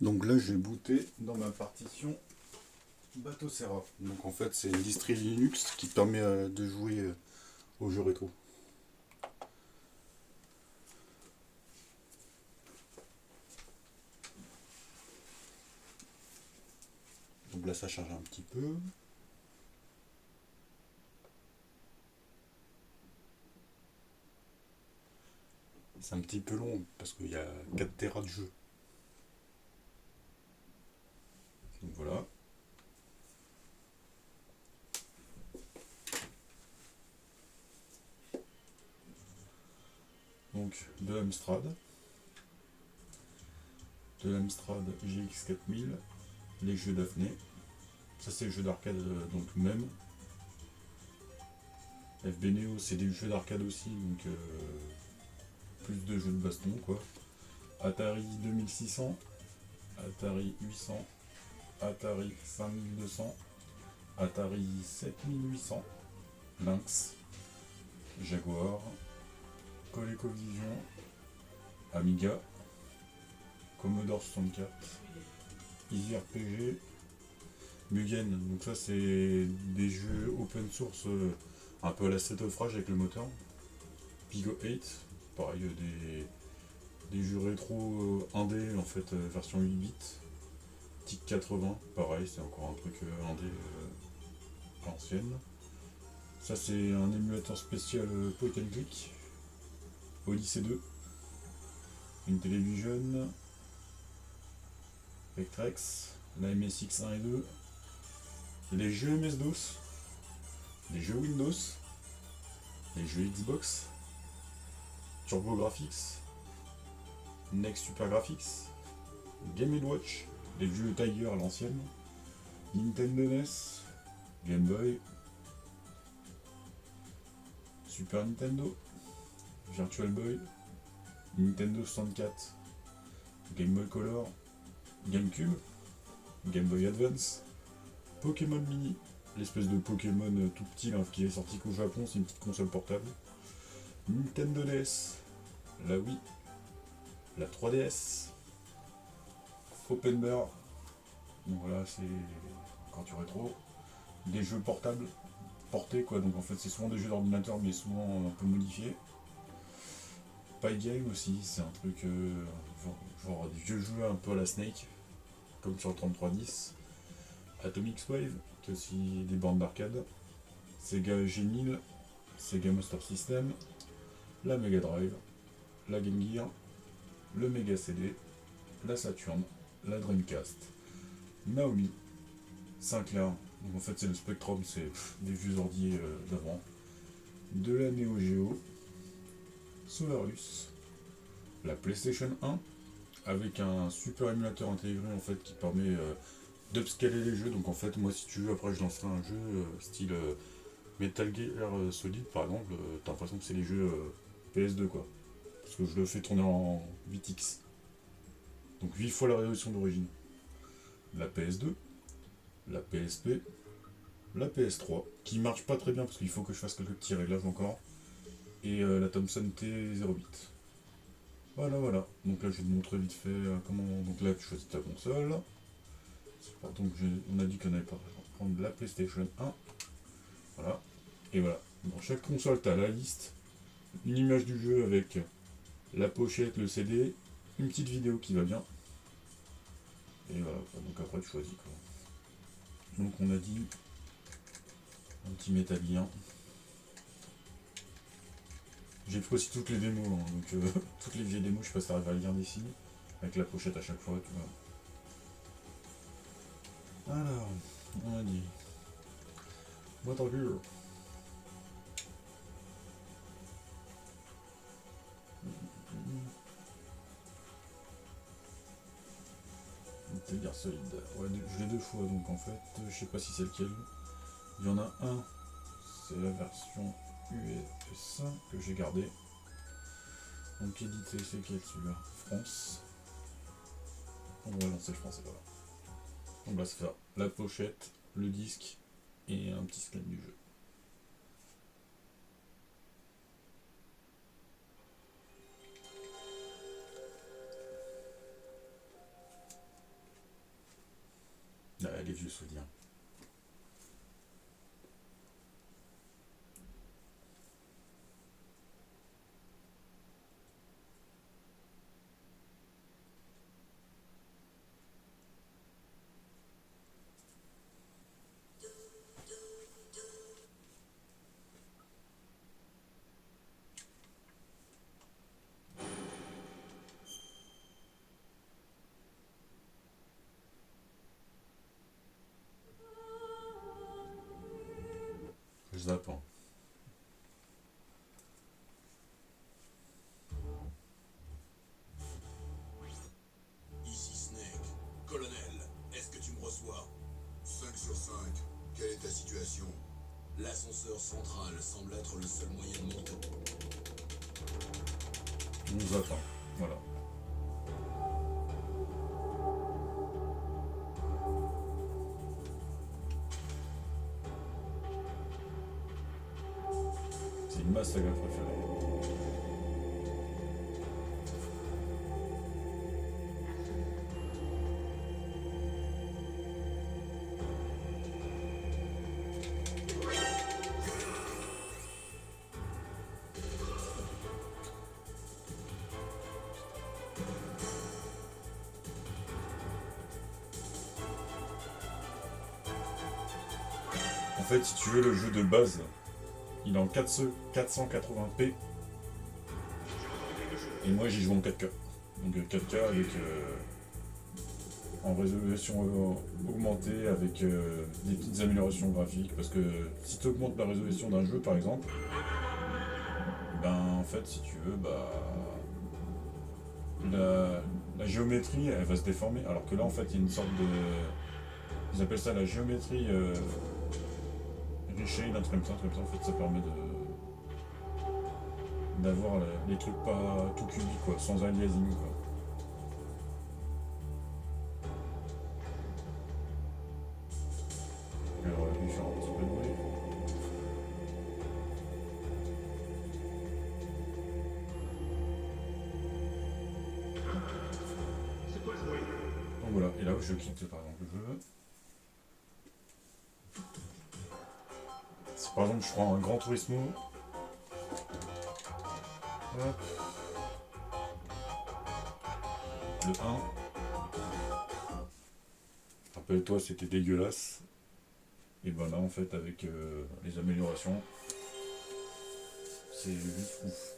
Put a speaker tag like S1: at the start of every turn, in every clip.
S1: Donc là, j'ai booté dans ma partition Batocera. Donc en fait, c'est une distri Linux qui permet de jouer aux jeux rétro. Donc là, ça charge un petit peu. C'est un petit peu long parce qu'il y a 4 Tera de jeu. Donc voilà. Donc de l'Amstrad GX 4000, les jeux Daphné. Ça c'est les jeux d'arcade donc même. FB Neo c'est des jeux d'arcade aussi donc plus de jeux de baston quoi. Atari 2600, Atari 800, Atari 5200, Atari 7800, Lynx, Jaguar, ColecoVision, Amiga, Commodore 64, Easy RPG, Mugen. Donc ça c'est des jeux open source un peu à la Street of Rage avec le moteur. Pigo 8, pareil des jeux rétro indé en fait version 8 bits. TIC 80, pareil c'est encore un truc indé à l'ancienne. Ça c'est un émulateur spécial point and click. Odyssey 2, une télévision, Vectrex, la MSX 1 et 2, les jeux MS-DOS, les jeux Windows, les jeux Xbox, TurboGrafx, Next Super Graphics, Game & Watch, les jeux Tiger à l'ancienne, Nintendo NES, Game Boy, Super Nintendo, Virtual Boy, Nintendo 64, Game Boy Color, GameCube, Game Boy Advance, Pokémon Mini, l'espèce de Pokémon tout petit là, qui est sorti qu'au Japon, c'est une petite console portable, Nintendo DS, la Wii, la 3DS, Open Bar, donc voilà, c'est quand tu rétro, des jeux portables, portés quoi, donc en fait c'est souvent des jeux d'ordinateur mais souvent un peu modifiés. Pygame aussi, c'est un truc genre des vieux jeux un peu à la Snake, comme sur le 3310. Atomic Wave, qui est aussi des bornes d'arcade. Sega G1000, Sega Master System, la Mega Drive, la Game Gear, le Mega CD, la Saturn, la Dreamcast, Naomi, Sinclair, donc en fait c'est le Spectrum, c'est des vieux ordiers d'avant, de la Neo Geo, Solarus, la PlayStation 1, avec un super émulateur intégré en fait qui permet d'upscaler les jeux. Donc en fait moi si tu veux après je lancerai un jeu style Metal Gear Solid par exemple, t'as l'impression que c'est les jeux PS2 quoi. Parce que je le fais tourner en 8x. Donc 8 fois la résolution d'origine. La PS2, la PSP, la PS3, qui marche pas très bien parce qu'il faut que je fasse quelques petits réglages encore. Et la Thomson T08. Voilà, voilà. Donc là, je vais te montrer vite fait comment. Donc là, tu choisis ta console. Donc on a dit qu'on allait pas prendre la PlayStation 1. Voilà. Et voilà. Dans chaque console, tu as la liste, une image du jeu avec la pochette, le CD, une petite vidéo qui va bien. Et voilà. Donc après, tu choisis quoi. Donc on a dit un petit métallien. J'ai pris aussi toutes les démos, hein, donc toutes les vieilles démos, je sais pas si t'arrives à les regarder ici, avec la pochette à chaque fois, tout va. Alors, on a dit Metal Gear. Metal Gear Solid. Ouais, je l'ai deux fois, donc en fait, je sais pas si c'est lequel. Il y en a un, c'est la version US que j'ai gardé. Donc édité, c'est quel celui-là? France. On va lancer le français, voilà. Donc là, c'est ça. La pochette, le disque et un petit scan du jeu. Ah, les vieux souvenirs. Je zappe, hein.
S2: Ici Snake. Colonel, est-ce que tu me reçois? 5 sur 5. Quelle est ta situation? L'ascenseur central semble être le seul moyen de monter.
S1: On zappe, hein. Voilà. C'est une masse saga préférée. En fait, si tu veux, le jeu de base, il est en 480p. Et moi, j'y joue en 4K. Donc 4K avec en résolution augmentée, avec des petites améliorations graphiques. Parce que si tu augmentes la résolution d'un jeu, par exemple, ben en fait, si tu veux, bah la géométrie, elle va se déformer. Alors que là, en fait, il y a une sorte de... Ils appellent ça la géométrie reshade, un truc comme ça, en fait, ça permet d'avoir les trucs pas tout cubiques, quoi, sans aliasing, quoi. Alors, lui faire un petit peu de bruit. Donc voilà, et là je quitte par exemple le jeu. Si par exemple je prends un Gran Turismo, hop, le 1, rappelle-toi c'était dégueulasse, et ben là en fait avec les améliorations, c'est juste ouf.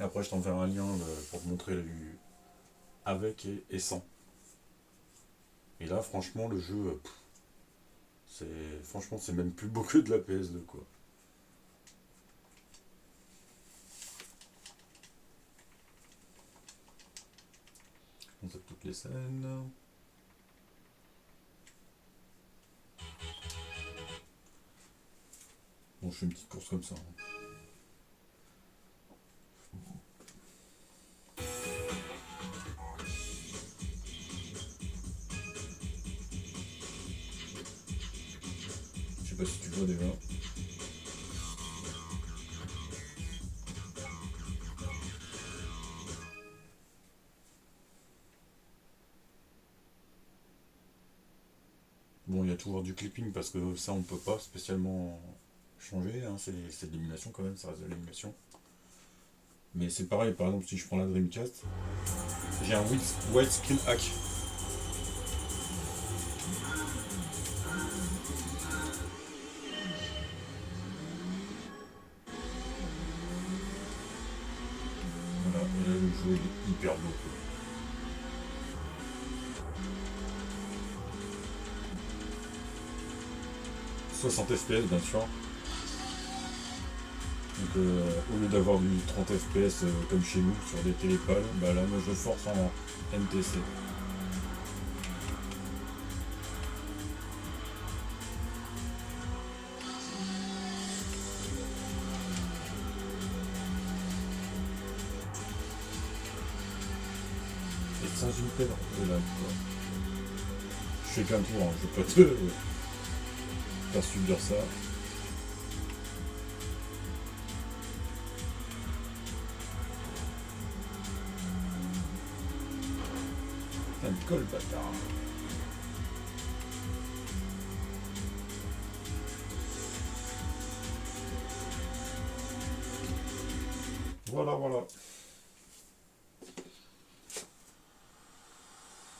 S1: Et après je t'enverrai un lien pour te montrer la vue avec et sans. Et là franchement le jeu, franchement c'est même plus beau que de la PS2 quoi. On tape toutes les scènes. Bon, je fais une petite course comme ça, hein. Je sais pas si tu vois déjà. Bon, il y a toujours du clipping parce que ça on peut pas spécialement changer, hein. C'est de l'émulation quand même, ça reste de l'émulation. Mais c'est pareil, par exemple si je prends la Dreamcast, j'ai un widescreen hack. Voilà, et là le jeu est hyper beau, quoi. « 60 FPS bien sûr. Donc au lieu d'avoir du 30 FPS comme chez nous sur des télépales, bah là moi je force en NTC. Et sans une pelle de là, quoi. Je fais qu'un tour, hein, je vais pas te faire subir ça. Putain, il colle, bâtard. Voilà, voilà.